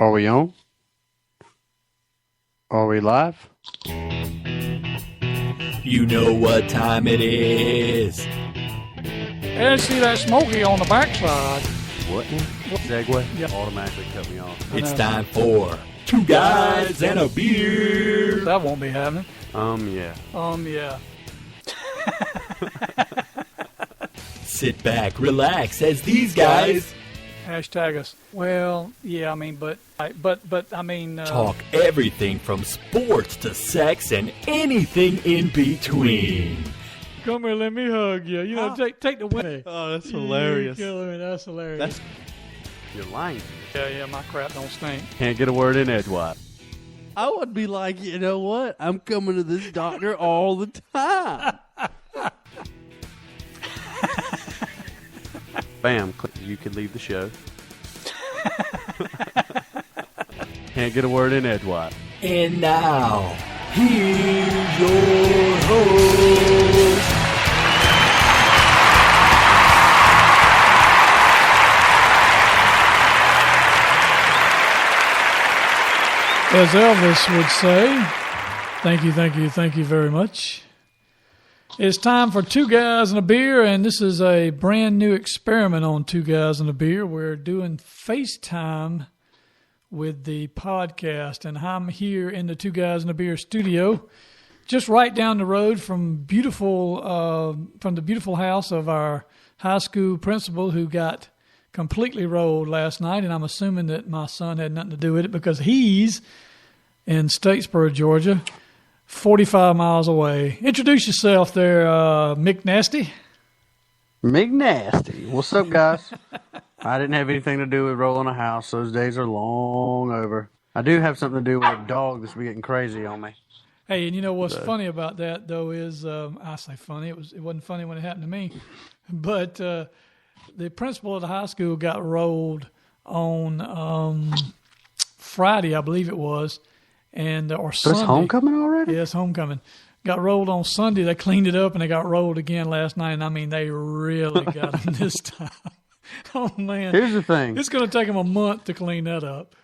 Are we on? Are we live? You know what time it is. And see that smoky on the backside. What? Segway? Yep. Automatically cut me off. It's time for Two Guys and a Beer. That won't be happening. Yeah. Yeah. Sit back, relax, as these guys Hashtag us. Well, yeah, I mean, but I mean... talk everything from sports to sex and anything in between. Come here, let me hug you. You know, take the win. Oh, that's hilarious. That's hilarious. You're lying. Yeah, my crap don't stink. Can't get a word in edgewise. I would be like, you know what? I'm coming to this doctor all the time. Bam. You could leave the show. Can't get a word in edgewise. And now, here's your host. As Elvis would say, thank you very much. It's time for Two Guys and a Beer, and this is a brand new experiment on Two Guys and a Beer. We're doing FaceTime with the podcast, and I'm here in the Two Guys and a Beer studio, just right down the road from the beautiful house of our high school principal who got completely rolled last night, and I'm assuming that my son had nothing to do with it because he's in Statesboro, Georgia, 45 miles away. Introduce yourself there, Mick Nasty. Mick Nasty. What's up, guys? I didn't have anything to do with rolling a house. Those days are long over. I do have something to do with a dog that's been getting crazy on me. Hey, and you know what's funny about that, though, is, I say funny, it wasn't funny when it happened to me, but the principal of the high school got rolled on Friday, I believe it was, and or So Sunday. it's homecoming already? Yeah, it's homecoming. Got rolled on Sunday. They cleaned it up, and they got rolled again last night. And I mean, they really got him this time. Oh man! Here's the thing. It's going to take them a month to clean that up.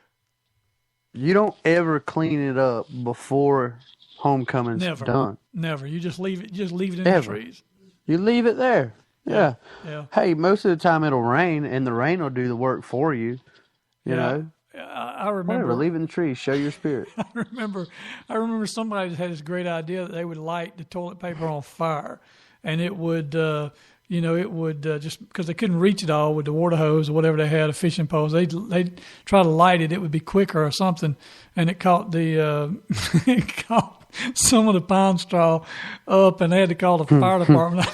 You don't ever clean it up before homecoming's done. Never. You just leave it. Just leave it in Ever. the trees. You leave it there. Yeah. Yeah. Hey, most of the time it'll rain, and the rain will do the work for you. You know? I remember. Whatever, leave it in the trees. Show your spirit. I remember somebody had this great idea that they would light the toilet paper on fire, and it would, just because they couldn't reach it all with the water hose or whatever they had, a fishing pole. They'd try to light it. It would be quicker or something, and it caught it caught some of the pine straw up, and they had to call the fire department.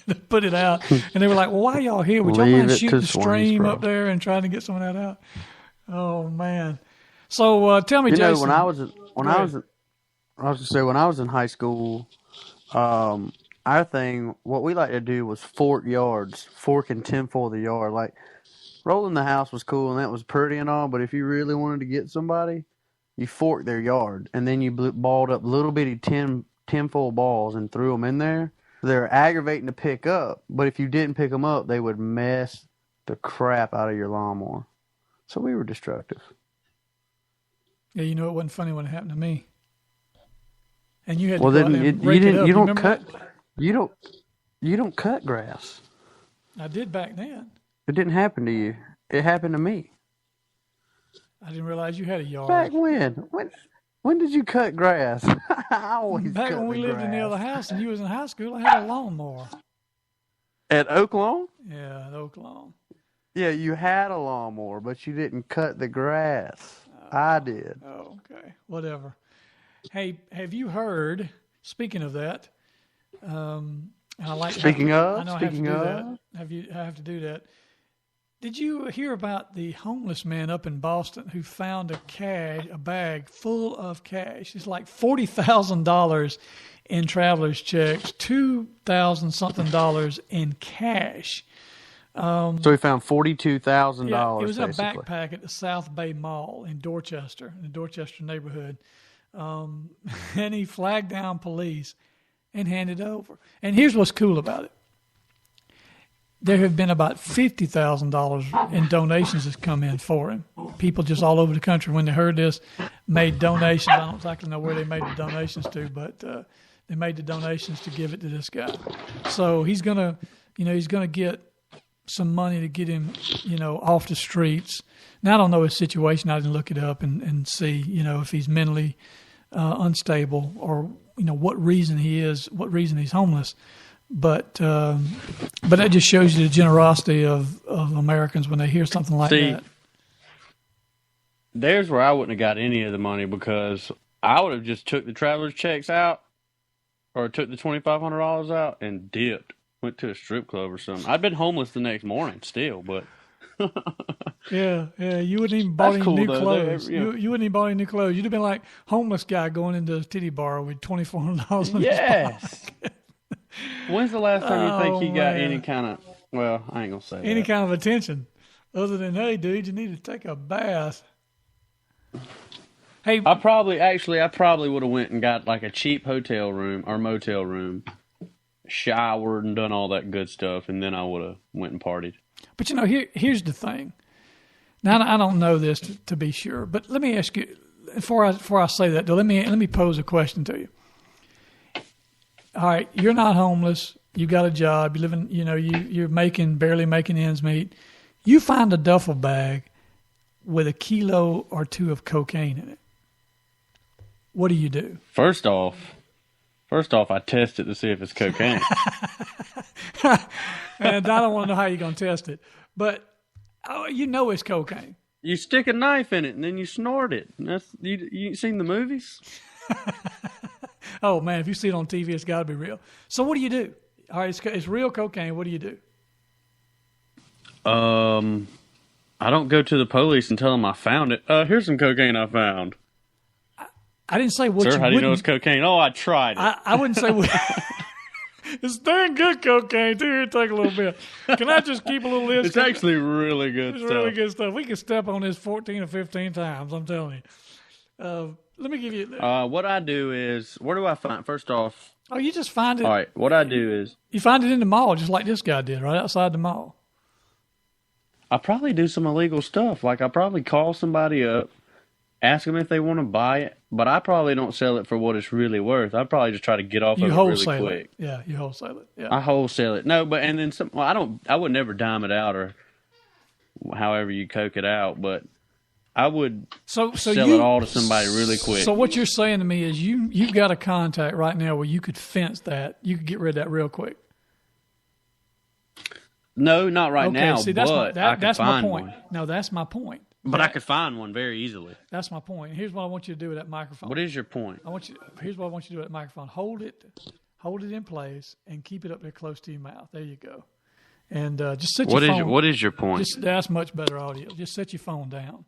To put it out, and they were like, "Well, why y'all here? Would y'all mind shooting the stream up there and trying to get some of that out?" Oh man! So tell me, Jason. When I was in high school, our thing, what we like to do was fork yards, forking tinfoil the yard. Like rolling the house was cool and that was pretty and all, but if you really wanted to get somebody, you forked their yard and then you balled up little bitty tinfoil balls and threw them in there. They're aggravating to pick up, but if you didn't pick them up, they would mess the crap out of your lawnmower. So we were destructive. Yeah, you know it wasn't funny when it happened to me. And you had well, to then you don't cut. You don't cut grass. I did back then. It didn't happen to you. It happened to me. I didn't realize you had a yard. Back when? When did you cut grass? I always back cut when we the lived in the grass. other house and you was in high school, I had a lawnmower. At Oak Lawn? Yeah, at Oak Lawn. Yeah, you had a lawnmower, but you didn't cut the grass. I did. Oh, okay. Whatever. Hey, have you heard, speaking of that, and I like Speaking of? I know Speaking I have to of? do that. I have to do that. Did you hear about the homeless man up in Boston who found a bag full of cash? It's like $40,000 in traveler's checks, $2,000 something in cash. So he found $42,000. Yeah, it was in a basically. backpack at the South Bay Mall in Dorchester, in the Dorchester neighborhood. And he flagged down police and handed it over. And here's what's cool about it. there have been about $50,000 in donations that's come in for him. People just all over the country, when they heard this, made donations. I don't exactly know where they made the donations to, but they made the donations to give it to this guy. So he's gonna get some money to get him, off the streets. Now, I don't know his situation. I didn't look it up and see, if he's mentally unstable or, what reason he's homeless. But that just shows you the generosity of Americans when they hear something like that. There's where I wouldn't have got any of the money, because I would have just took the traveler's checks out or took the $2,500 out and dipped. Went to a strip club or something. I'd been homeless the next morning still, but... yeah, you wouldn't even bought any new clothes. You wouldn't even bought any new clothes. You'd have been like homeless guy going into a titty bar with $2,400 in his pocket. When's the last time you think he got any kind of... Well, I ain't going to say any kind of attention other than, hey, dude, you need to take a bath. Hey, I probably would have went and got like a cheap hotel room or motel room, showered and done all that good stuff, and then I would have went and partied. But here's the thing. Now, I don't know this to be sure, but let me ask you before I say that. Though, let me pose a question to you. All right, you're not homeless. You got a job. You living. You're barely making ends meet. You find a duffel bag with 1 kilo or 2 of cocaine in it. What do you do? First off, I test it to see if it's cocaine. And I don't want to know how you're going to test it, but it's cocaine. You stick a knife in it and then you snort it. You seen the movies? Oh man, if you see it on TV, it's got to be real. So what do you do? All right, it's real cocaine. What do you do? I don't go to the police and tell them I found it. Here's some cocaine I found. I didn't say what Sir, you how do you know it's cocaine? Oh, I tried it. I wouldn't say what. It's dang good cocaine, too. Here, take a little bit. Can I just keep a little list? It's actually really good stuff. It's really good stuff. We can step on this 14 or 15 times, I'm telling you. Let me give you... what I do is... Where do I find... First off... Oh, you just find it... All right, what I do is... You find it in the mall, just like this guy did, right outside the mall. I probably do some illegal stuff. Like, I probably call somebody up, ask them if they want to buy it, but I probably don't sell it for what it's really worth. I probably just try to get off of it really quick. Yeah, you wholesale it. Yeah, I wholesale it. No, but and then some. Well, I would never dime it out or however you coke it out, but I would sell it all to somebody really quick. So what you're saying to me is you've got a contact right now where you could fence that. You could get rid of that real quick. No, not right now. See, that's my point. No, that's my point. But I could find one very easily. That's my point. Here's what I want you to do with that microphone. What is your point? Here's what I want you to do with that microphone. Hold it in place and keep it up there close to your mouth. There you go. And just set your phone. What is your point? That's much better audio. Just set your phone down.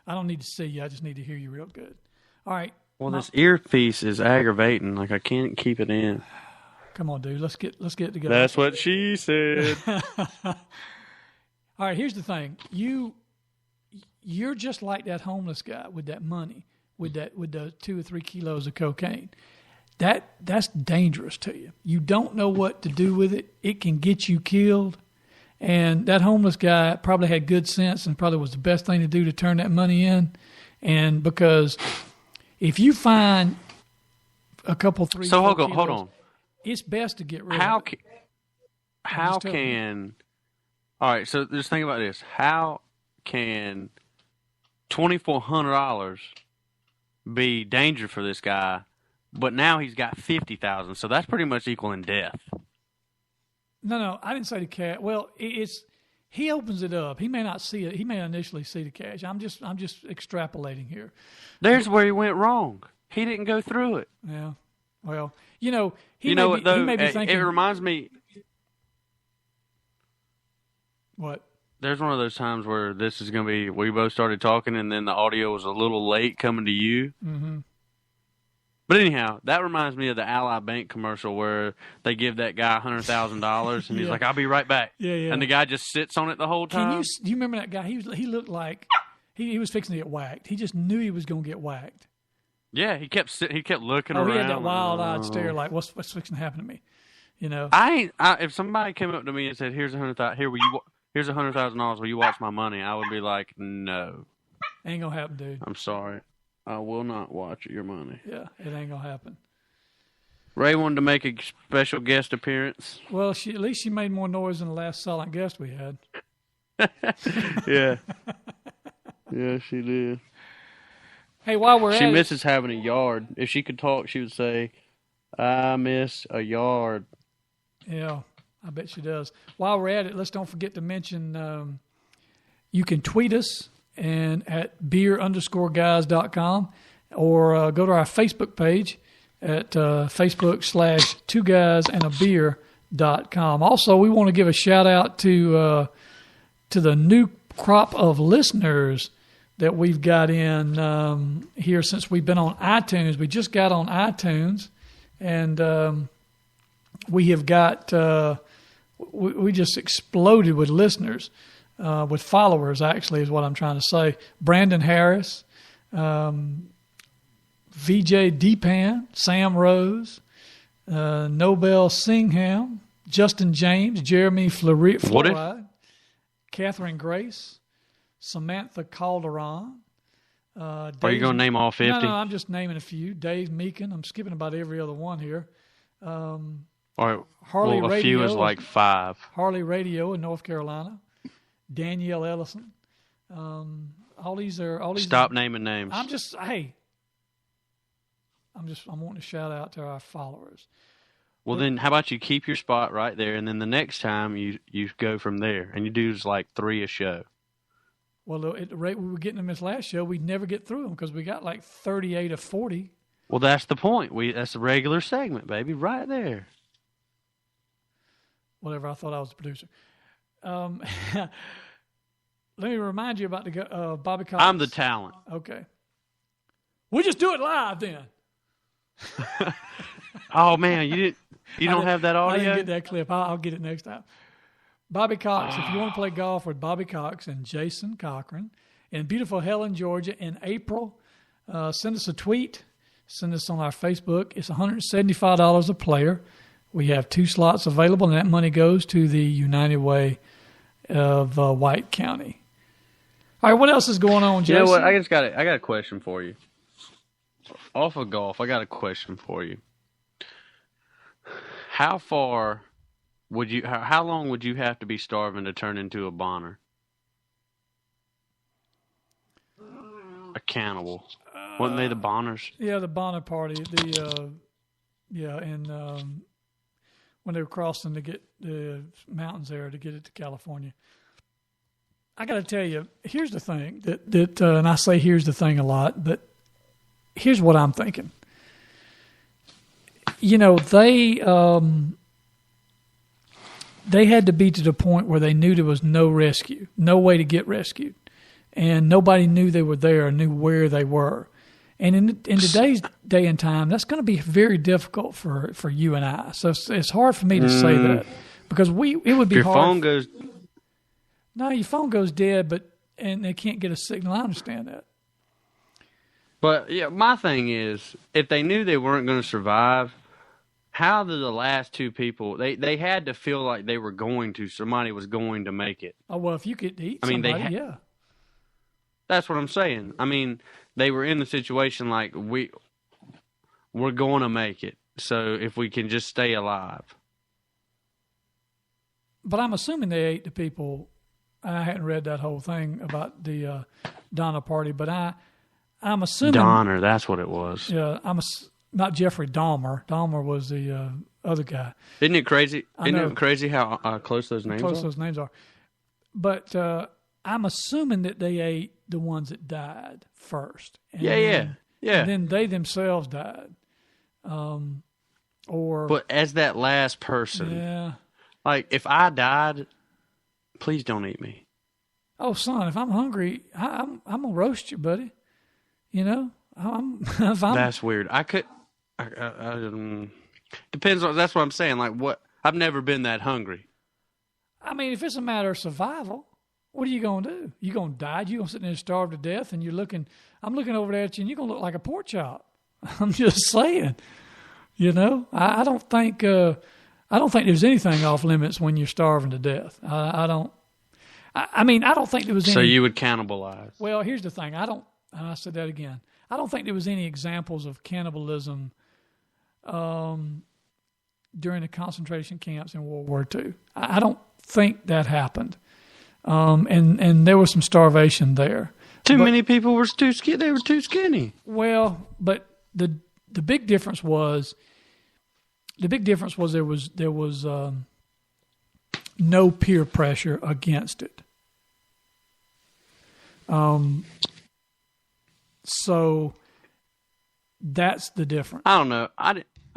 I don't need to see you. I just need to hear you real good. All right. Well, this earpiece is aggravating. Like I can't keep it in. Come on, dude. Let's get it together. That's what she said. All right. Here's the thing. You're just like that homeless guy with that money, with the 2 or 3 kilos of cocaine. That's dangerous to you. You don't know what to do with it. It can get you killed. And that homeless guy probably had good sense and probably was the best thing to do to turn that money in. And because if you find a couple, 3, so 4 hold kilos, on. It's best to get rid of it. How can? All right. So just think about this. How can $2,400 be danger for this guy, but now he's got 50,000, so that's pretty much equaling death. No, I didn't say the cash. Well, he opens it up. He may not see it. He may initially see the cash. I'm just extrapolating here. There's where he went wrong. He didn't go through it. Yeah. Well, he may be thinking. It reminds me. What? There's one of those times where this is going to be, we both started talking and then the audio was a little late coming to you. Mm-hmm. But anyhow, that reminds me of the Ally Bank commercial where they give that guy $100,000 and he's like, I'll be right back. Yeah. And the guy just sits on it the whole time. Do you remember that guy? He looked like he was fixing to get whacked. He just knew he was going to get whacked. Yeah, he kept looking around. He had that wild-eyed stare like, what's fixing to happen to me? You know, If somebody came up to me and said, "Here's here's $100,000. Will you watch my money?" I would be like, "No, ain't gonna happen, dude. I'm sorry, I will not watch your money." Yeah, it ain't gonna happen. Ray wanted to make a special guest appearance. Well, at least she made more noise than the last silent guest we had. Yeah, yeah, she did. Hey, while we're at She it, misses having a yard. If she could talk, she would say, "I miss a yard." yeah, I bet she does. While we're at it, let's don't forget to mention you can tweet us and at beer_guys.com or go to our Facebook page at Facebook/2guysandabeer.com. Also, we want to give a shout out to the new crop of listeners that we've got in here since we've been on iTunes. We just got on iTunes, and we have got we just exploded with listeners, with followers. Actually, is what I'm trying to say. Brandon Harris, VJ Deepan, Sam Rose, Nobel Singham, Justin James, Jeremy Floride, Catherine Grace, Samantha Calderon. Are you going to name all 50? No, I'm just naming a few. Dave Meekin. I'm skipping about every other one here. All right. Harley well, a Radio, few is like 5. Harley Radio in North Carolina. Danielle Ellison. All these. Stop naming names. I'm wanting to shout out to our followers. Well, then how about you keep your spot right there, and then the next time you go from there, and you do just like 3 a show. Well, at the rate we were getting them this last show, we'd never get through them because we got like 38 or 40. Well, that's the point. That's a regular segment, baby, right there. Whatever, I thought I was the producer. Let me remind you about the Bobby Cox. I'm the talent. Okay. We'll just do it live then. Oh, man, you don't have that audio? I didn't get that clip. I'll get it next time. Bobby Cox, if you want to play golf with Bobby Cox and Jason Cochran in beautiful Helen, Georgia in April, send us a tweet. Send us on our Facebook. It's $175 a player. We have 2 slots available, and that money goes to the United Way of White County. All right, what else is going on, Jason? You know what? I got a question for you. Off of golf, I got a question for you. How long would you have to be starving to turn into a Bonner? A cannibal. Wasn't they the Bonners? Yeah, the Bonner party. When they were crossing to get the mountains there to get it to California. I got to tell you, here's the thing and I say here's the thing a lot, but here's what I'm thinking. You know, they had to be to the point where they knew there was no rescue, no way to get rescued, and nobody knew they were there or knew where they were. And in today's day and time, that's going to be very difficult for you and I. So it's hard for me to say that because it would be your hard. Phone goes. No, your phone goes dead, and they can't get a signal. I understand that. But yeah, my thing is, if they knew they weren't going to survive, how did the last 2 people? They had to feel like they were somebody was going to make it. Oh well, if you could eat somebody, yeah. That's what I'm saying. I mean, they were in the situation like we're going to make it. So if we can just stay alive. But I'm assuming they ate the people. I hadn't read that whole thing about the Donner party, but I'm assuming Donner, that's what it was. Yeah, not Jeffrey Dahmer. Dahmer was the other guy. Isn't it crazy? Isn't it crazy how close those names are? But I'm assuming that they ate the ones that died first. Yeah. And then they themselves died. But as that last person, yeah. Like if I died, please don't eat me. Oh, son, if I'm hungry, I'm gonna roast you, buddy. You know, That's weird. Depends on. That's what I'm saying. Like what? I've never been that hungry. I mean, if it's a matter of survival, what are you gonna do? You gonna die? You gonna sit there and starve to death? And I'm looking over there at you, and you're gonna look like a pork chop. I'm just saying. You know, I don't think I don't think there's anything off limits when you're starving to death. I don't. I mean, I don't think there was any. So you would cannibalize. Well, here's the thing. I said that again. I don't think there was any examples of cannibalism during the concentration camps in World War II. I don't think that happened. And there was some starvation there. Too many people were too skinny. They were too skinny. Well, but the big difference was there was no peer pressure against it. So that's the difference. I don't know. I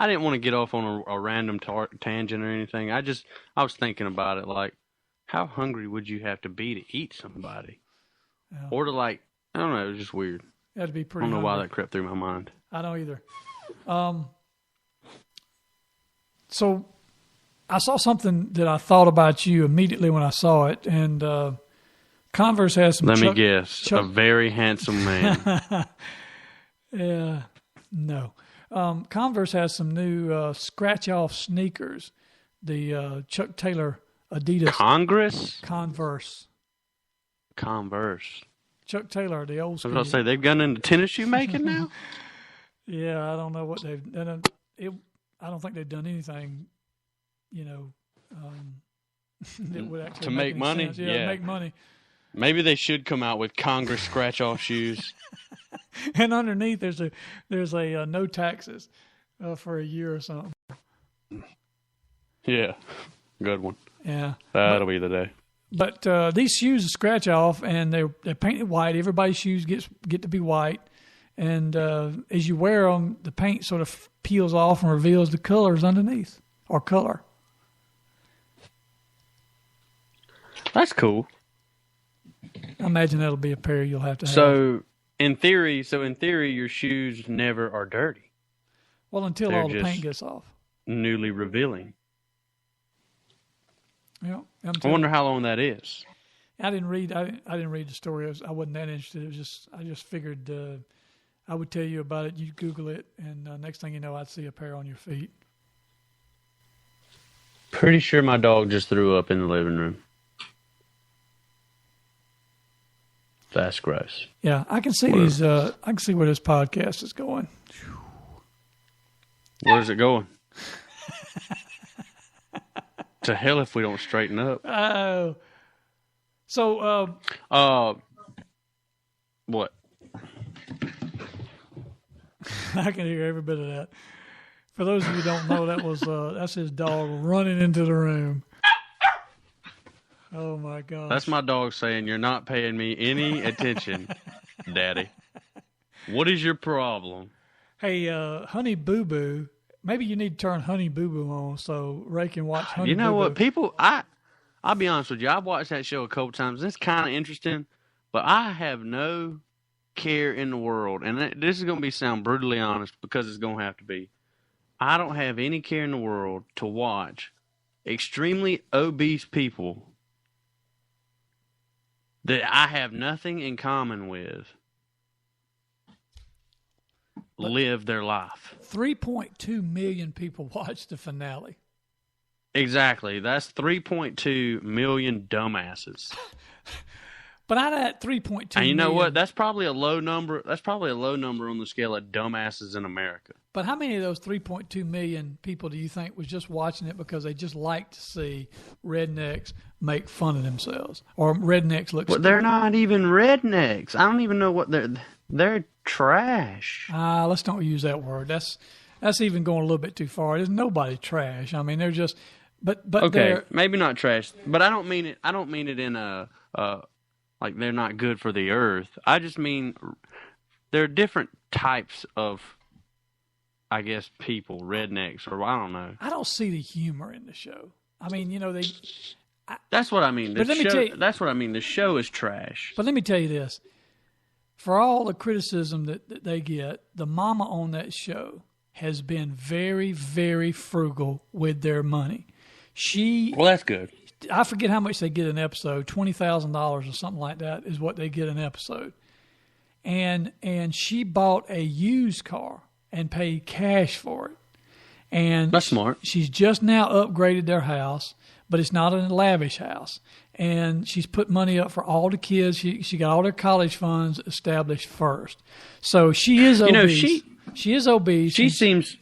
didn't want to get off on a random tangent or anything. I was thinking about it, like, how hungry would you have to be to eat somebody? Yeah. Or to, like, I don't know, it was just weird. That'd be pretty I don't know hungry. why that crept through my mind. I don't either. So I saw something that I thought about you immediately when I saw it, and Converse has some. Let me guess, a very handsome man. Yeah, no. Converse has some new scratch-off sneakers. The Chuck Taylor Adidas Converse. Chuck Taylor, the old school. I was going to say, they've gone into tennis shoe making now? Yeah, I don't know what they've done. I don't think they've done anything, that would actually to make money. Sense. Yeah, make money. Maybe they should come out with Congress scratch-off shoes. And underneath, there's a no taxes for a year or something. Yeah, good one. Yeah, that'll be the day. But these shoes are scratch off, and they're painted white. Everybody's shoes get to be white, and as you wear them, the paint sort of peels off and reveals the colors underneath, or color. That's cool. I imagine that'll be a pair you'll have to have. So in theory, your shoes never are dirty. Well, until They're all the just paint gets off. Newly revealing. Yeah, I wonder how long that is. I didn't read the story. I wasn't that interested. I just figured I would tell you about it. You'd Google it, and next thing you know, I'd see a pair on your feet. Pretty sure my dog just threw up in the living room. That's gross. Yeah, I can see these. I can see where this podcast is going. Where's it going? To hell if we don't straighten up. Oh. So. What? I can hear every bit of that. For those of you who don't know, that's his dog running into the room. Oh my God. That's my dog saying, "You're not paying me any attention, Daddy. What is your problem?" Hey, Honey Boo Boo. Maybe you need to turn Honey Boo Boo on so Ray can watch Honey Boo Boo. You know what? People, I'll be honest with you. I've watched that show a couple times. It's kind of interesting, but I have no care in the world. And this is going to sound brutally honest because it's going to have to be. I don't have any care in the world to watch extremely obese people that I have nothing in common with live their life. 3.2 million people watched the finale. Exactly. That's 3.2 million dumbasses. But out of that 3.2 and you know million, what? That's probably a low number. That's probably a low number on the scale of dumbasses in America. But how many of those 3.2 million people do you think was just watching it because they just like to see rednecks make fun of themselves, or rednecks look? Well, they're not even rednecks. I don't even know what they're trash. Let's don't use that word. That's even going a little bit too far. There's nobody trash. I mean, they're just, but okay, maybe not trash, but I don't mean it. I don't mean it in a like they're not good for the earth. I just mean there are different types of, I guess, people, rednecks, or I don't know. I don't see the humor in the show. I mean, that's what I mean. That's what I mean. The show is trash. But let me tell you this. For all the criticism that they get, the mama on that show has been very, very frugal with their money. Well, that's good. I forget how much they get an episode, $20,000 or something like that is what they get an episode. And she bought a used car and paid cash for it. And That's smart. She's just now upgraded their house, but it's not a lavish house. And she's put money up for all the kids. She got all their college funds established first. So she is obese. She is obese. She seems.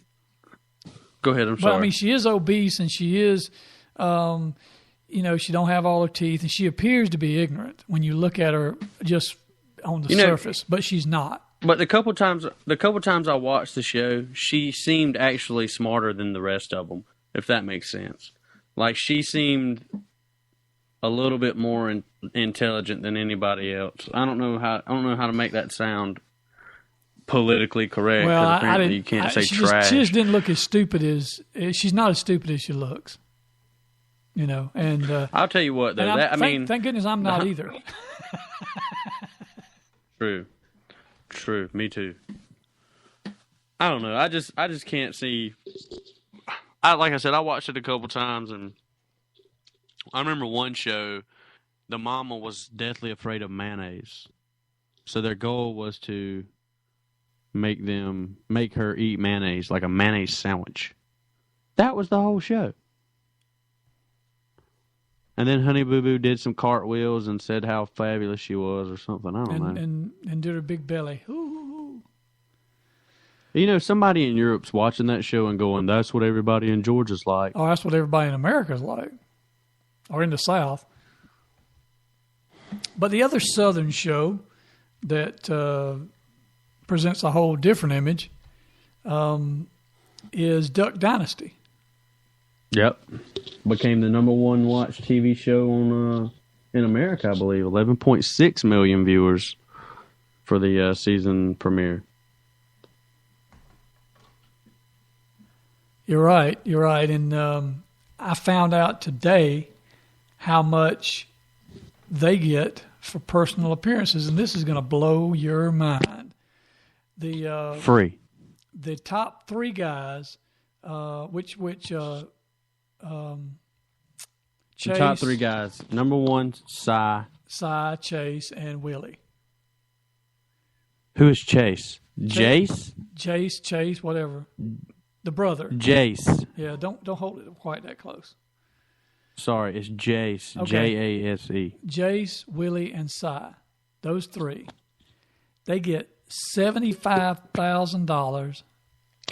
Go ahead. I'm sorry. But I mean, she is obese, and she is, she don't have all her teeth, and she appears to be ignorant when you look at her just on the surface. But she's not. But the couple times I watched the show, she seemed actually smarter than the rest of them, if that makes sense. Like, she seemed a little bit more intelligent than anybody else. I don't know how to make that sound politically correct. Well, apparently you can't say trash. She just didn't look as stupid as she's not as stupid as she looks. And I'll tell you what though. Thank goodness I'm not either. True. Me too. I don't know. I just can't see. Like I said, I watched it a couple times, and I remember one show. The mama was deathly afraid of mayonnaise, so their goal was to make her eat mayonnaise, like a mayonnaise sandwich. That was the whole show. And then Honey Boo Boo did some cartwheels and said how fabulous she was or something. I don't know. And did her big belly. Ooh. Somebody in Europe's watching that show and going, that's what everybody in Georgia's like. Oh, that's what everybody in America's like. Or in the South. But the other Southern show that presents a whole different image is Duck Dynasty. Yep. Became the number one watched TV show in America, I believe. 11.6 million viewers for the season premiere. You're right. And I found out today how much they get for personal appearances, and this is going to blow your mind. Free. The top three guys, Chase, the top three guys. Number one, Cy, Chase, and Willie. Who is Chase? Jace? Chase, whatever. The brother. Jace. Yeah, don't hold it quite that close. Sorry, it's Jace. Okay. Jase. Jace, Willie, and Cy. Those three. They get $75,000,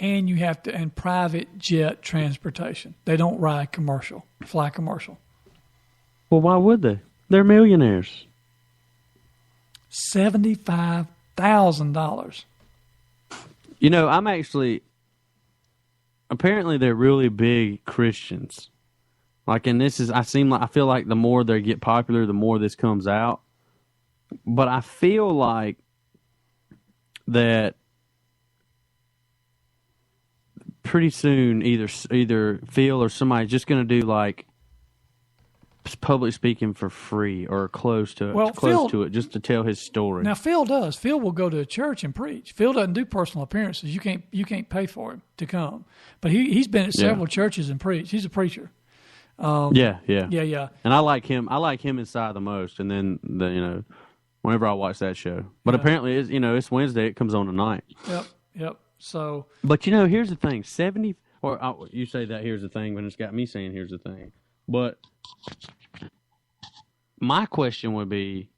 and you have to and private jet transportation. They don't fly commercial. Well, why would they? They're millionaires. $75,000. I'm actually. Apparently, they're really big Christians. Like, and this is. I feel like the more they get popular, the more this comes out. But I feel like that pretty soon, either Phil or somebody's just going to do like public speaking for free or close to it, just to tell his story. Now Phil does. Phil will go to a church and preach. Phil doesn't do personal appearances. You can't pay for him to come, but he's been at several churches and preached. He's a preacher. Yeah. And I like him. I like him inside the most. And then whenever I watch that show, but apparently it's Wednesday. It comes on tonight. Yep. So, but here's the thing: you say that here's the thing, but it's got me saying here's the thing. But my question would be,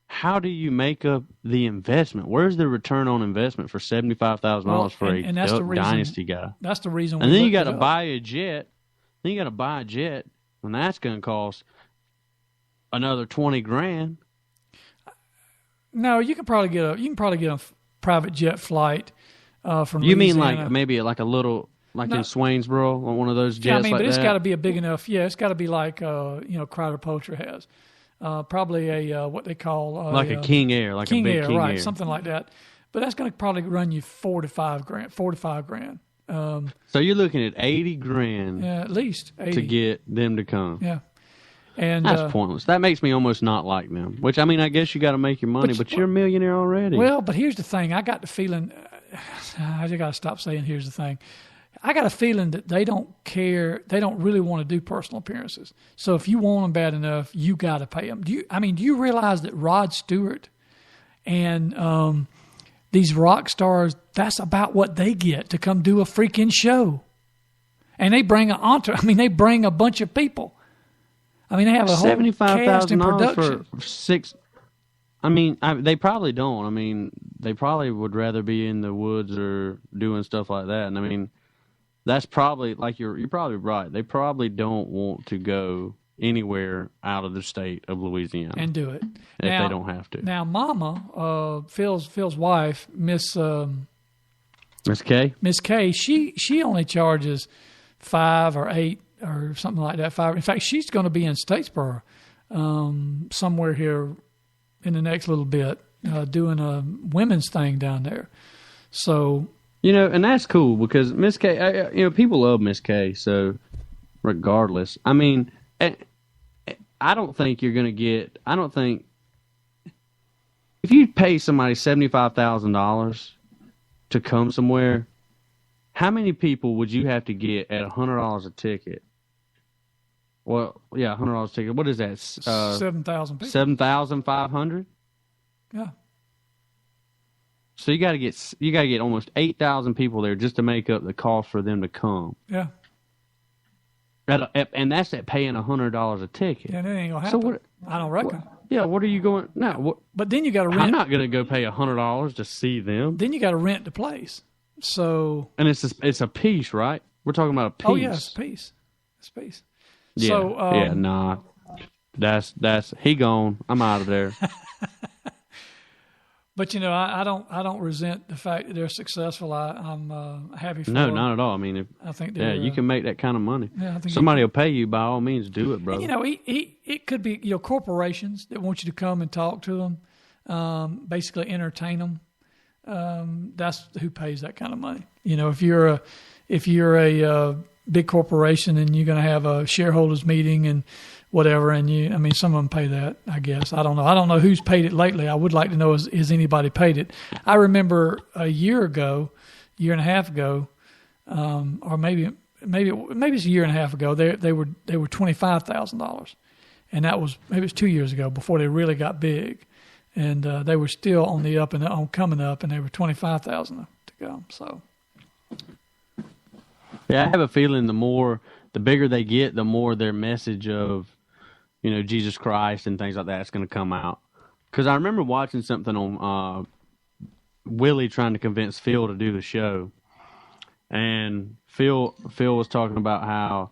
how do you make up the investment? Where's the return on investment for $75,000 for a Duck Dynasty guy? That's the reason. And then you got to buy a jet. Then you got to buy a jet, and that's going to cost another $20,000. No, you can probably get a private jet flight from. You mean Louisiana. like maybe like a little. in Swainsboro, one of those jets. Yeah, I mean, like but it's that? got to be a big enough. Yeah, it's got to be like Crowder Poultry has, probably a what they call like a King Air, like King a big Air, King right? Air. Something like that. But that's going to probably run you $4 to $5 grand. So you're looking at $80,000, at least 80. to get them to come. Yeah, and that's pointless. That makes me almost not like them. Which I mean, I guess you got to make your money, but you're a millionaire already. Well, but here's the thing: I got the feeling. I just got to stop saying. Here's the thing. I got a feeling that they don't care. They don't really want to do personal appearances. So if you want them bad enough, you got to pay them. Do you realize that Rod Stewart and these rock stars, that's about what they get to come do a freaking show? and they bring they bring a bunch of people. I mean, they have a whole cast and production. For 6. I mean, they probably don't. I mean, they probably would rather be in the woods or doing stuff like that. And I mean, that's probably you're probably right. They probably don't want to go anywhere out of the state of Louisiana and do it if they don't have to. Now, Mama, Phil's wife, Miss Kay. Miss Kay, she only charges $5 or $8 or something like that. $5. In fact, she's going to be in Statesboro somewhere here in the next little bit, doing a women's thing down there. So, and that's cool because Miss K, people love Miss K. So, regardless, I mean, I don't think you're going to get. I don't think if you pay somebody $75,000 to come somewhere, how many people would you have to get at $100 a ticket? Well, yeah, $100 a ticket. What is that? 7,000 people. 7,500. Yeah. So you got to get almost 8,000 people there just to make up the cost for them to come. Yeah. And that's at paying $100 a ticket. Yeah, that ain't gonna happen. So I don't reckon. What are you going? No. But then you got to rent. I'm not going to go pay $100 to see them. Then you got to rent the place. So. And it's a piece, right? We're talking about a piece. Oh yeah, it's a piece. It's a piece. Yeah. So, nah. That's he gone. I'm out of there. But I don't resent the fact that they're successful. I'm happy for No, them. not at all. I mean, I think you can make that kind of money. Yeah, I think somebody will pay you. By all means, do it, brother. And, it could be corporations that want you to come and talk to them, basically entertain them. That's who pays that kind of money. If you're a big corporation and you're going to have a shareholders meeting and whatever, and some of them pay that, I guess. I don't know. I don't know who's paid it lately. I would like to know, has anybody paid it? I remember a year and a half ago, or maybe it's a year and a half ago, they were $25,000. And that was, maybe it's 2 years ago before they really got big. And they were still on the up and on coming up, and they were $25,000 to go. So, yeah, I have a feeling the bigger they get, the more their message of, Jesus Christ and things like that is going to come out. Because I remember watching something on Willie trying to convince Phil to do the show, and Phil was talking about how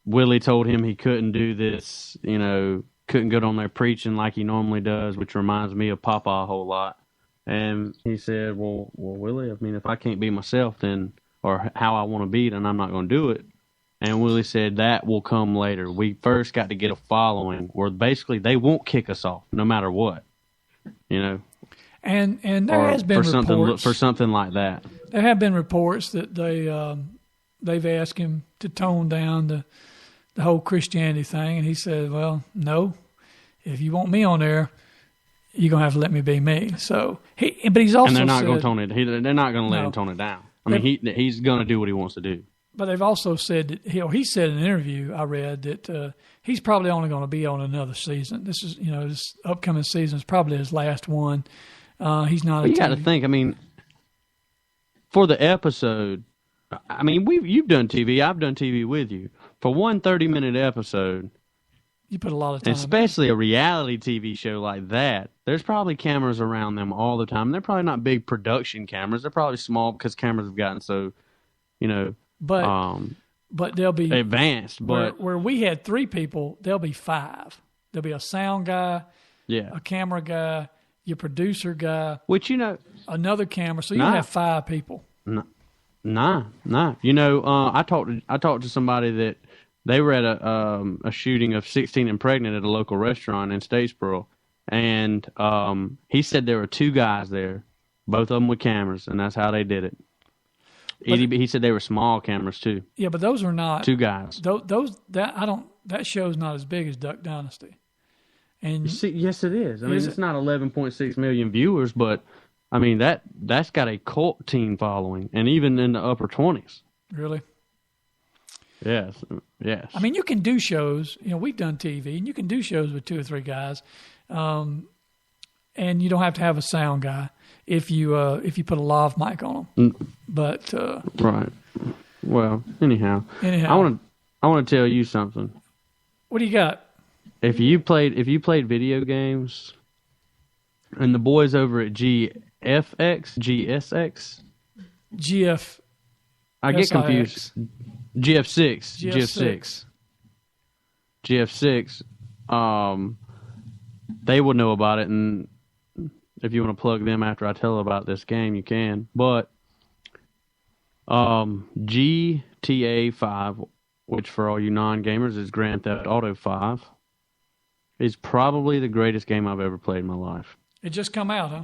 Willie told him he couldn't do this, couldn't go on there preaching like he normally does, which reminds me of Papa a whole lot. And he said, well, Willie, I mean, if I can't be myself, then, or how I want to be, then I'm not going to do it. And Willie said that will come later. We first got to get a following where basically they won't kick us off no matter what, And there has been reports for something like that. There have been reports that they've asked him to tone down the whole Christianity thing, and he said, "Well, no. If you want me on there, you're gonna have to let me be me." So but he's also and they're not going to tone it. They're not going to let him tone it down. I mean, he's going to do what he wants to do. But they've also said that he said in an interview I read that he's probably only going to be on another season. This is this upcoming season is probably his last one. He's not. But you got to think. I mean, for the episode, I mean, you've done TV. I've done TV with you. For one 30-minute episode, you put a lot of time. Especially a reality TV show like that. There's probably cameras around them all the time. They're probably not big production cameras. They're probably small because cameras have gotten so, But they'll be advanced. But where we had 3 people, there'll be 5. There'll be a sound guy, a camera guy, your producer guy, which another camera. So you'll have 5 people. Nah. I talked to somebody that they were at a shooting of 16 and Pregnant at a local restaurant in Statesboro, and he said there were 2 guys there, both of them with cameras, and that's how they did it. He said they were small cameras too. Yeah, but those are not 2 guys. That show's not as big as Duck Dynasty. And yes, it is. I mean, it's not 11.6 million viewers, but I mean that's got a cult teen following, and even in the upper 20s. Really? Yes. I mean, you can do shows. We've done TV, and you can do shows with 2 or 3 guys, and you don't have to have a sound guy if you put a lav mic on them. But right. Well, anyhow, I want to tell you something. What do you got? If you played video games, and the boys over at GSX, I get confused. GF6. They will know about it, and if you want to plug them after I tell about this game, you can. But GTA 5, which for all you non-gamers is Grand Theft Auto 5, is probably the greatest game I've ever played in my life. It just come out, huh?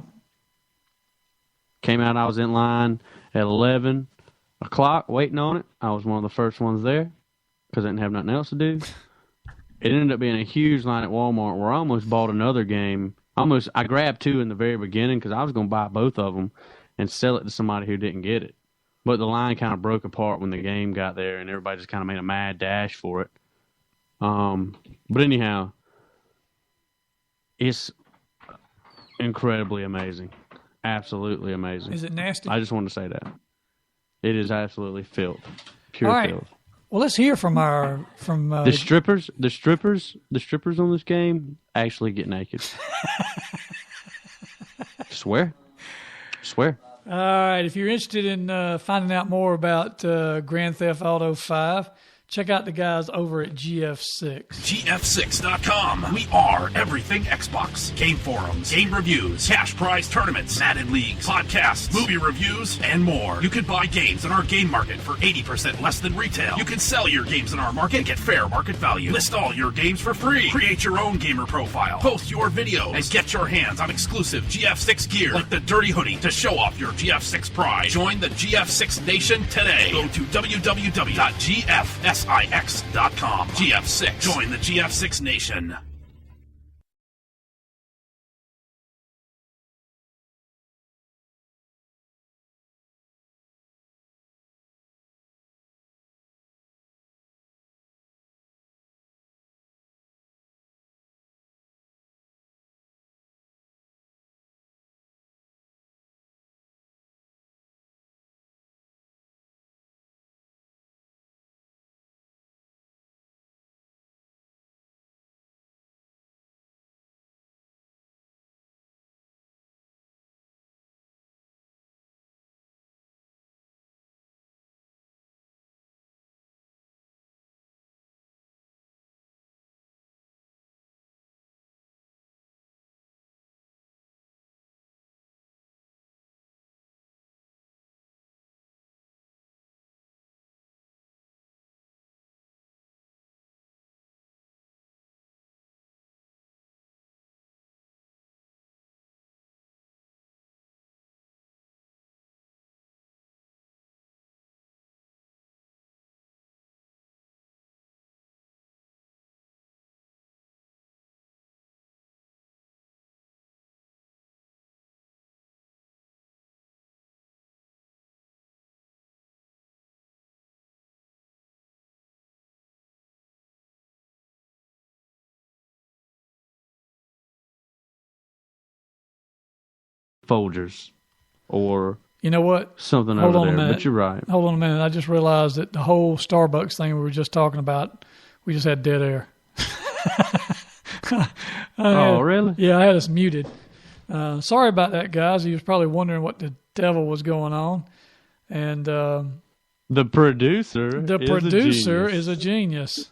Came out, I was in line at 11 o'clock waiting on it. I was one of the first ones there because I didn't have nothing else to do. It ended up being a huge line at Walmart where I almost bought another game. I grabbed two in the very beginning because I was going to buy both of them and sell it to somebody who didn't get it. But the line kind of broke apart when the game got there, and everybody just kind of made a mad dash for it. But anyhow, it's incredibly amazing. Absolutely amazing. Is it nasty? I just wanted to say that. It is absolutely filth. Pure All right. filth. Well, let's hear from the strippers on this game actually get naked. Swear. All right. If you're interested in finding out more about Grand Theft Auto 5, check out the guys over at GF6. GF6.com. We are everything Xbox. Game forums, game reviews, cash prize tournaments, Madden leagues, podcasts, movie reviews, and more. You can buy games in our game market for 80% less than retail. You can sell your games in our market and get fair market value. List all your games for free. Create your own gamer profile. Post your videos and get your hands on exclusive GF6 gear like the Dirty Hoodie to show off your GF6 pride. Join the GF6 Nation today. Go to www.gfsix.com. GF6. Join the GF6 Nation. Folgers or You know what? something Hold over on a there. minute. But you're right. Hold on a minute. I just realized that the whole Starbucks thing we were just talking about, we just had dead air. Oh, really? Yeah, I had us muted. Sorry about that, guys. You was probably wondering what the devil was going on. And The producer is a genius.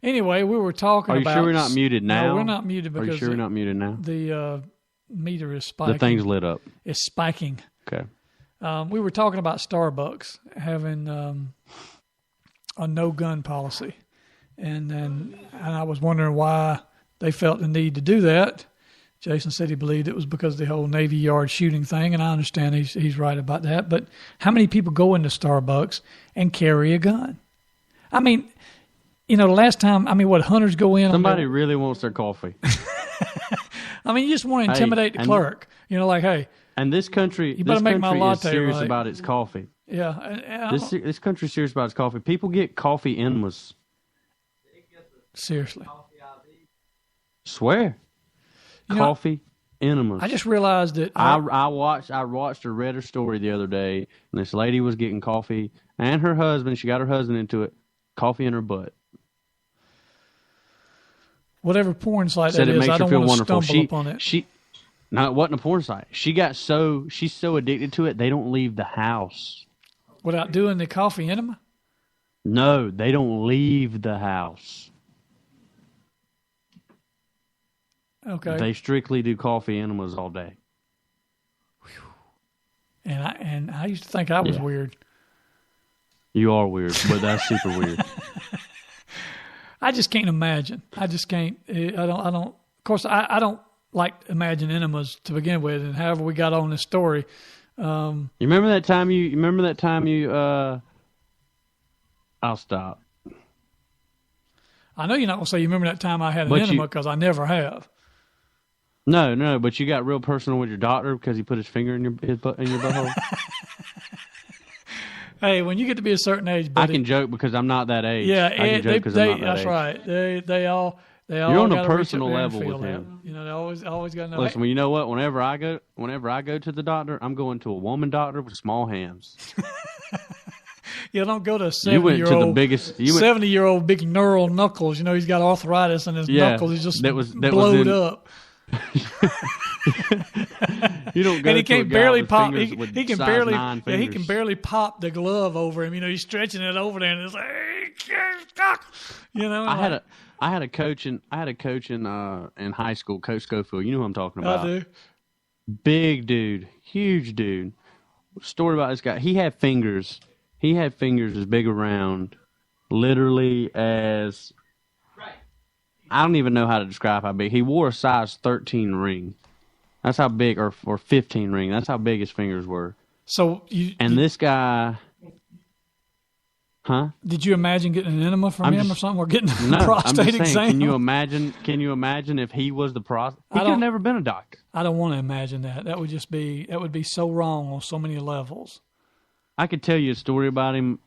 Anyway, we were talking Are you about... sure we're not muted now? No, we're not muted Are because you sure we're not muted now? the meter is spiking. The thing's lit up. It's spiking. Okay. We were talking about Starbucks having a no-gun policy. And I was wondering why they felt the need to do that. Jason said he believed it was because of the whole Navy Yard shooting thing, and I understand he's right about that. But how many people go into Starbucks and carry a gun? I mean, the last time, what hunters go in? Somebody really wants their coffee. I mean, you just want to intimidate the clerk. Like, hey. And this country, you better make my latte is serious right. about its coffee. Yeah. This country's serious about its coffee. People get coffee endless. Seriously. Swear. Coffee Enemas. I just realized that I watched or read her story the other day, and this lady was getting coffee, and her husband. She got her husband into it. Coffee in her butt. whatever porn site Said that it is, makes I her don't feel want to wonderful. stumble upon it. No, it wasn't a porn site. She's so addicted to it, they don't leave the house. Without doing the coffee enema? No, they don't leave the house. Okay. They strictly do coffee enemas all day. And I used to think I was weird. You are weird, but that's super weird. I just can't imagine. I just can't. I don't. Of course, I don't like imagine enemas to begin with. And however we got on this story. You remember that time you I'll stop. I know you're not going to say you remember that time I had an enema because I never have. No, but you got real personal with your doctor because he put his finger in your butthole. Hey, when you get to be a certain age, buddy, I can joke because I'm not that age. Yeah, I can joke because I'm not that that's age. right. They all. You're on a gotta reach personal up there and level feel with that. him. You know, they always got to know. Listen, well, you know what? Whenever I go to the doctor, I'm going to a woman doctor with small hands. You don't go to a You went to the 70-year-old. biggest. 70-year-old big neural knuckles. You know, he's got arthritis in his knuckles. He's just blowed up. You don't go and he to a can't guy barely with pop. fingers He with can size barely. 9 Yeah, he can fingers. barely pop the glove over him. You know, he's stretching it over there, and it's like, you know. I had a coach in high school, Coach Schofield. You know who I'm talking about. I do. Big dude, huge dude. Story about this guy. He had fingers. He had fingers as big around, literally as. I don't even know how to describe how big. He wore a size 13 ring. That's how big, or 15 ring. That's how big his fingers were. So this guy, huh? Did you imagine getting an enema from him or something, or getting a No, prostate I'm just saying, exam? Can you imagine if he was the prostate? He could have never been a doctor. I don't want to imagine that. That would be so wrong on so many levels. I could tell you a story about him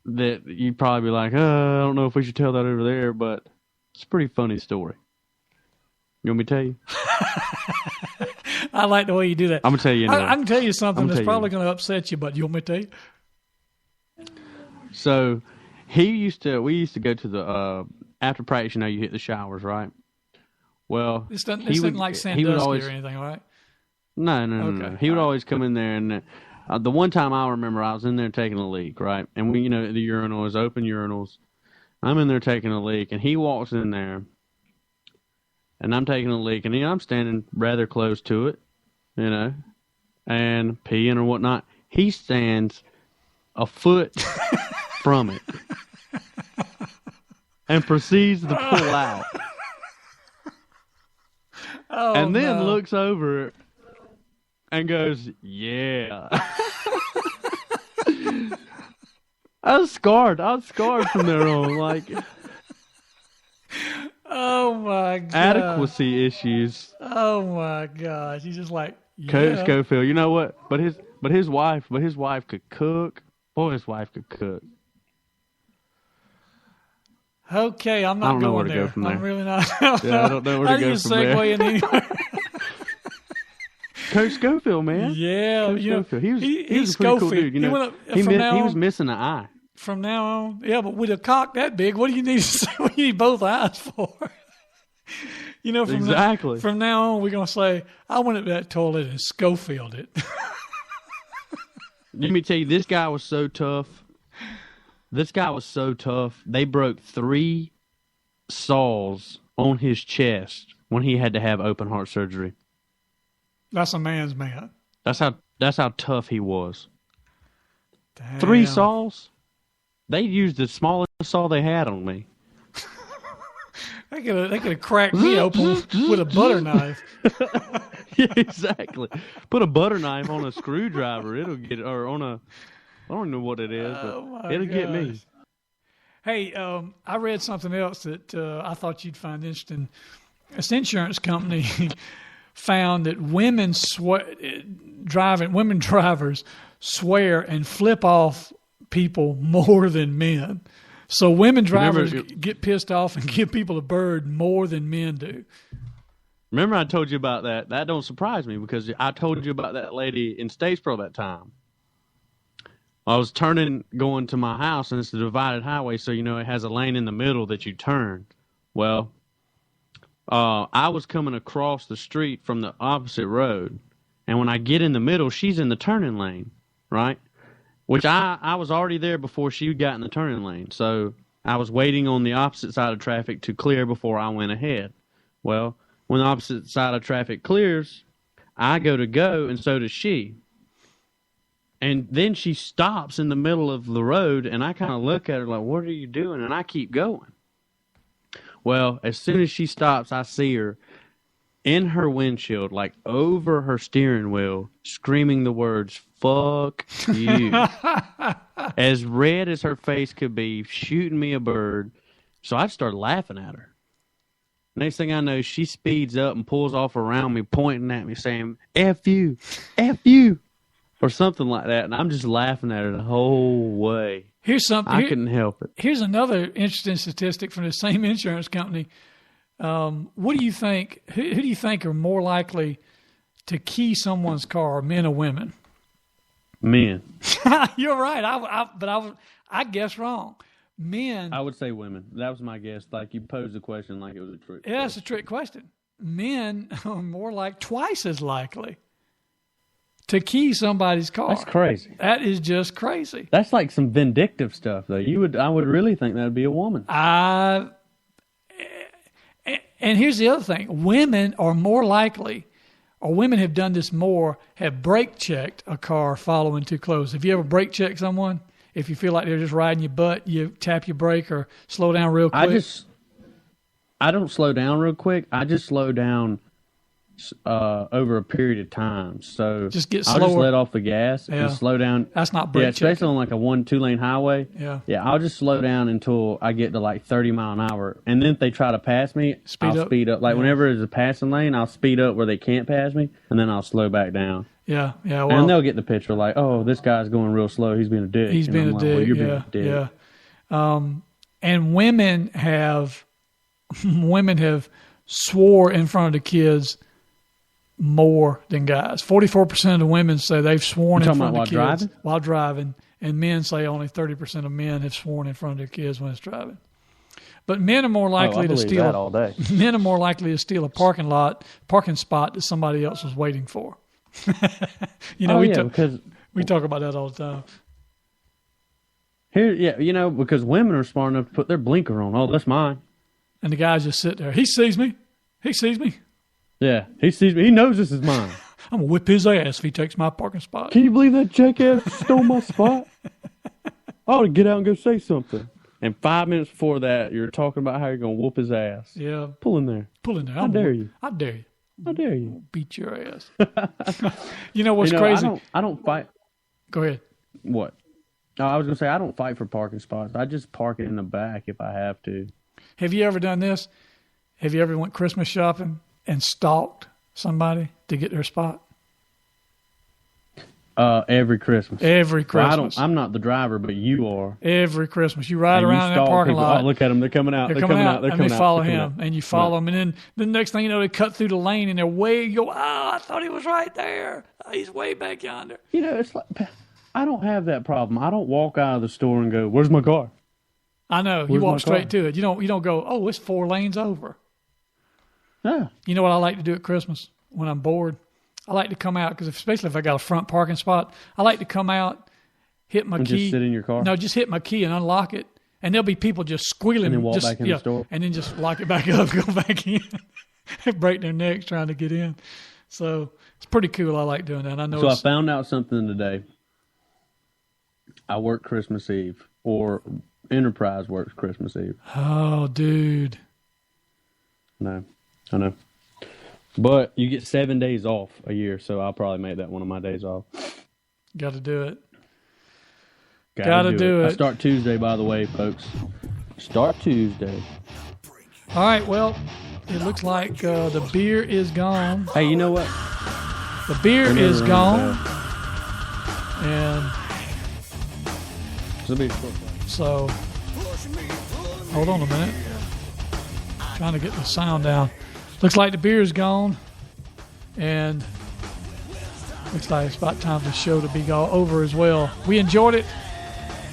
that you'd probably be like, I don't know if we should tell that over there, but it's a pretty funny story. You want me to tell you? I like the way you do that. I'm going to tell you anyway. I can tell you something that's probably going to upset you, but you want me to tell you? So we used to go to the, after practice, you know, you hit the showers, right? Well, This isn't like Sandusky or anything, right? No. He would always come in there, and the one time I remember, I was in there taking a leak, right? And we, you know, the urinal is open urinals. I'm in there taking a leak, and he walks in there, and I'm taking a leak, and I'm standing rather close to it, you know, and peeing or whatnot. He stands a foot from it and proceeds to pull out. And then looks over and goes, yeah. I was scarred from there on. Like, oh my god, adequacy issues. Oh my gosh, he's just like, yeah. Coach Schofield. You know what? But his wife could cook. Boy, his wife could cook. Okay, I'm not going there. I'm really not. I don't know where to go from there. Segue in anywhere. Coach Schofield, man. Yeah, Coach Schofield. He was a pretty Schofield. cool dude. You know, he was missing an eye. From now on, yeah, but with a cock that big, what do you need to say? What do you need both eyes for? You know, from now on, we're gonna say, I went up that toilet and Schofield it. Let me tell you, this guy was so tough. They broke 3 saws on his chest when he had to have open heart surgery. That's a man's man. That's how tough he was. Damn. 3 saws. They used the smallest saw they had on me. They could have cracked me open with a butter knife. Yeah, exactly. Put a butter knife on a screwdriver. It'll get, or on a, I don't know what it is, but it'll get me. Hey, I read something else that I thought you'd find interesting. This insurance company found that women drivers swear and flip off people more than men. So women drivers get pissed off and give people a bird more than men do. Remember I told you about that? That don't surprise me because I told you about that lady in Statesboro that time. I was going to my house, and it's a divided highway, so, it has a lane in the middle that you turn. Well, I was coming across the street from the opposite road, and when I get in the middle, she's in the turning lane, right? Which I was already there before she got in the turning lane, so I was waiting on the opposite side of traffic to clear before I went ahead. Well, when the opposite side of traffic clears, I go, and so does she. And then she stops in the middle of the road, and I kind of look at her like, what are you doing? And I keep going. Well, as soon as she stops, I see her in her windshield, like over her steering wheel, screaming the words, fuck you. As red as her face could be, shooting me a bird. So I started laughing at her. Next thing I know, she speeds up and pulls off around me, pointing at me, saying, F you, or something like that. And I'm just laughing at her the whole way. Here's something. I couldn't help it. Here's another interesting statistic from the same insurance company. What do you think? Who do you think are more likely to key someone's car, men or women? Men. You're right. I guess wrong. Men. I would say women. That was my guess. Like you posed the question like it was a trick. Yeah, it's a trick question. Men are more like twice as likely to key somebody's car. That's crazy. That is just crazy. That's like some vindictive stuff, though. I would really think that would be a woman. And here's the other thing. Women are more likely, or women have done this more, have brake checked a car following too close. Have you ever brake checked someone? If you feel like they're just riding your butt, you tap your brake or slow down real quick. I don't slow down real quick. I just slow down over a period of time. So just get I'll slower. Just let off the gas and slow down. That's not brake checking. Especially on like a 1-2 lane highway. Yeah. I'll just slow down until I get to like 30 mile an hour. And then if they try to pass me, I'll speed up. Like whenever there's a passing lane, I'll speed up where they can't pass me, and then I'll slow back down. Yeah. Well, and they'll get the picture like, oh, this guy's going real slow. He's being a dick. He's being a dick. Well, you're being a dick. Yeah. And women have swore in front of the kids more than guys. 44% of the women say they've sworn in front of the kids while driving, and men say only 30% of men have sworn in front of their kids when it's driving. But men are more likely to steal all day. Men are more likely to steal a parking spot that somebody else was waiting for. Because we talk about that all the time. Here, because women are smart enough to put their blinker on. Oh, that's mine. And the guys just sit there. He sees me. Yeah, he sees me. He knows this is mine. I'm going to whip his ass if he takes my parking spot. Can you believe that jackass stole my spot? I ought to get out and go say something. And 5 minutes before that, you're talking about how you're going to whoop his ass. Yeah. Pull in there. I dare you. I dare you. Beat your ass. You know what's crazy? I don't fight. Go ahead. What? No, I was going to say, I don't fight for parking spots. I just park it in the back if I have to. Have you ever done this? Have you ever went Christmas shopping and stalked somebody to get their spot? Every Christmas. Every Christmas. Well, I'm not the driver, but you are. Every Christmas. You ride around in that parking lot. Oh, look at them. They're coming out. They're coming out. And they follow him. And you follow them. And then the next thing you know, they cut through the lane and they're I thought he was right there. He's way back yonder. It's like, I don't have that problem. I don't walk out of the store and go, where's my car? I know. You walk straight to it. You don't go, oh, it's 4 lanes over. Yeah. You know what I like to do at Christmas when I'm bored? I like to come out, because especially if I got a front parking spot, I like to come out, hit my key. Just sit in your car? No, just hit my key and unlock it. And there'll be people just squealing. And then walk back in the store? And then just lock it back up, go back in, break their necks trying to get in. So it's pretty cool. I like doing that. I found out something today. I work Christmas Eve, or Enterprise works Christmas Eve. Oh, dude. No, I know. But you get 7 days off a year, so I'll probably make that one of my days off. Got to do it. Gotta do it. I start Tuesday, by the way, folks. Start Tuesday. All right, well, it looks like the beer is gone. Hey, you know what? The beer is gone. And so, hold on a minute. Trying to get the sound down. Looks like the beer is gone, and looks like it's about time for the show to be over as well. We enjoyed it.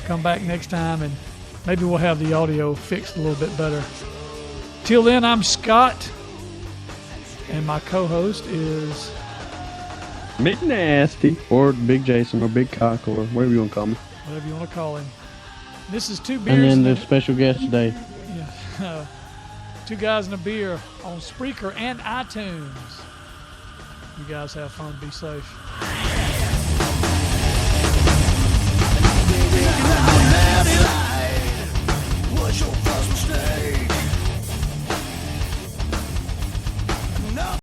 Come back next time, and maybe we'll have the audio fixed a little bit better. Till then, I'm Scott, and my co-host is Big Nasty, or Big Jason, or Big Cock, or whatever you want to call me. whatever you want to call him. This is Two Beers. And then and the special guest today. Yeah, Two Guys and a Beer on Spreaker and iTunes. You guys have fun. Be safe.